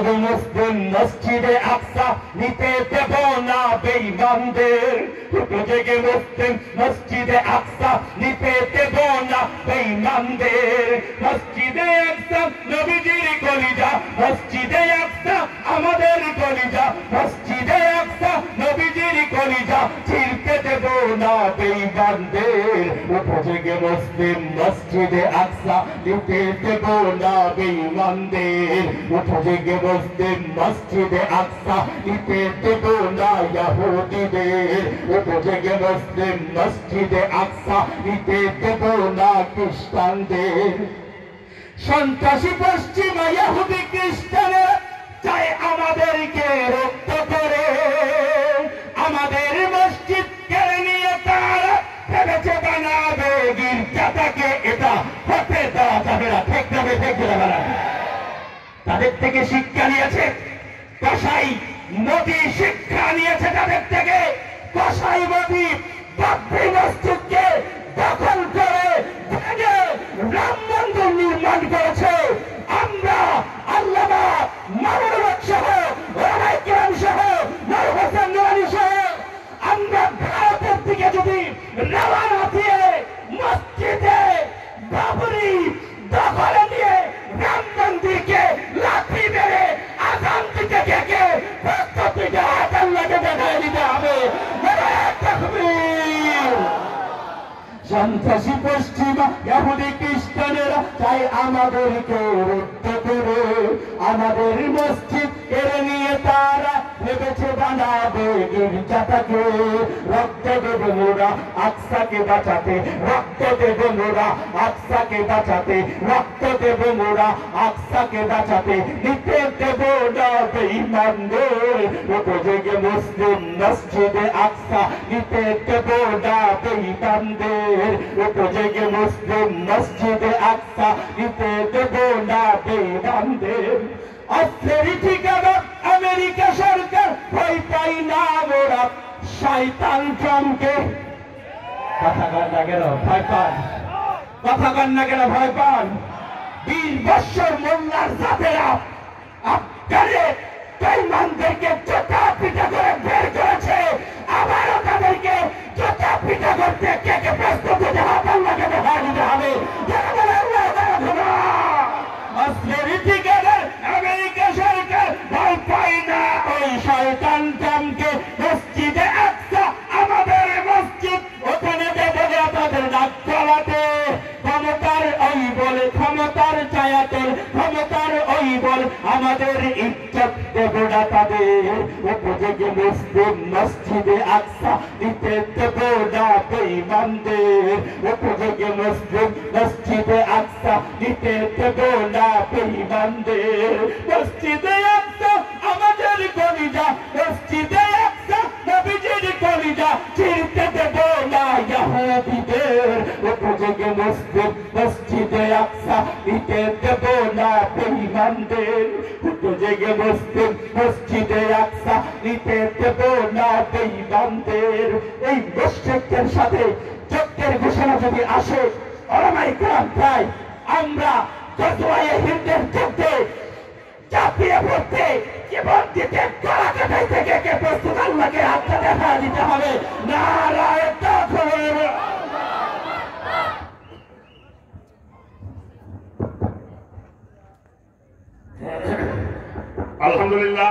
মুসলিম মসজিদে আকসা নিতে দেব না বেঈমানদের। জেগে মুসলিম মসজিদে আকসা নিতে দেব না বেঈমানদের। মসজিদে আকসা নবীজির কলিজা, মসজিদে আকসা আমাদের কলিজা, মসজিদে আকসা নবীজির কলিজা ছিড়তে দেব না বেঈমানদের। জেগে মুসলিম মসজিদে আকসা নিতে দেব না বেঈমানদের। জেগে মুসলিম মসজিদে আকসা নিতে দেব না ইহুদিদের। জেগে মুসলিম মসজিদে আকসা নিতে দেব না খ্রিস্টানদের। সন্ত্রাসী পশ্চিমা ইহুদি খ্রিস্টানেরা চায় আমাদেরকে রক্ত করে, আমাদের মসজিদ কেড়ে নিয়ে তারা ভেবেছে বানাবে গির্জাটাকে। এটা হতে দেওয়া যাবে না। ঠিক যাবে, ঠিক যাবে না। তাদের থেকে শিক্ষা নিয়েছে কসাই মোদী, শিক্ষা নিয়েছে তাদের থেকে। কসাই মোদী বাবরি মসজিদকে দখল করে ভেঙে রাম মন্দির নির্মাণ করেছে। আমরা আল্লামা মামুনুল সহ, ওলামায়ে কিরাম সহ, নূর হোসেন নুরানী সহ আমরা ভারতের দিকে যদি রওনা দিয়ে মসজিদে বাবরি দখলে নিয়ে রাম মন্দিরকে লাথি মেরে আজান দিতে থেকে প্রস্তুতিকে আল্লাহকে দেখায় দিতে হবে। সন্ত্রাসী পশ্চিমা ইহুদি খ্রিস্টানেরা চাই আমাদেরকে রুদ্ধ করে, আমাদের মসজিদ কেড়ে নিয়ে তারা ভেবেছে বানাবে গির্জাটাকে। রক্ত দেব মোরা আকসাকে বাঁচাতে, রক্ত দেব মোরা আকসাকে বাঁচাতে, রক্ত দেব মোরা আকসাকে বাঁচাতে। নিতে দেব না বেঈমানদের। জেগে মুসলিম মসজিদে আকসা নিতে দেব না বেঈমানদের। জেগে মুসলিম মসজিদে আকসা নিতে দেব না বেঈমানদের। অস্ত্রেরই ঠিকানা আমেরিকা সরকার, ভয় পাই না মোরা শয়তান ট্রাম্পকে। কথা কন না কেন ভয় পান? কথা কন না কেন ভয় পান? 20 বছর মোল্লার জাতেরা আপনারে বেঈমানদেরকে জোতা পিটা করে বের করেছে। আবারও তাদেরকে জোতা পিটা করতে কে কে প্রস্তুত হতে হবে? আল্লাহকে দেখা দিতে হবে। অস্ত্রেরই ঠিকানা আমেরিকা সরকার, ভয় পাই না ওই শয়তান ট্রাম্পকে। মসজিদে আকসা আমাদের মসজিদ, ওখানে দেবে তাদের নাক গলাতে। ক্ষমতার ওই বলে, ক্ষমতার ছায়াতল, ক্ষমতার ওই বল আমাদের ইজ্জত দেব না তাদের। জেগে মুসলিম মসজিদে আকসা নিতে দেব না বেঈমানদের। জেগে মুসলিম মসজিদে আকসা নিতে দেব না বেঈমানদের। মসজিদে আকসা আমাদের কলিজা, মসজিদে আকসা নবীজির কলিজা ছিড়তে দেব না ইহুদিদের। জেগে মুসলিম মসজিদে আকসা নিতে দেব না বেঈমানদের। জেগে মুসলিম মসজিদে আকসা নিতে দেব না বেঈমানদের। এই মুশরিকদের সাথে যুদ্ধের ঘোষণা যদি আসে, ওলামায়ে কিরাম চাই আমরা গজওয়ায়ে হিন্দের যুদ্ধে চাপিয়ে পড়তে, জীবন দিতে, গলা কাটাইতে কে কে প্রস্তুত? আল্লাহকে হাতটা দেখা দিতে হবে। নারায়ে তাকবীর। আলহামদুলিল্লাহ।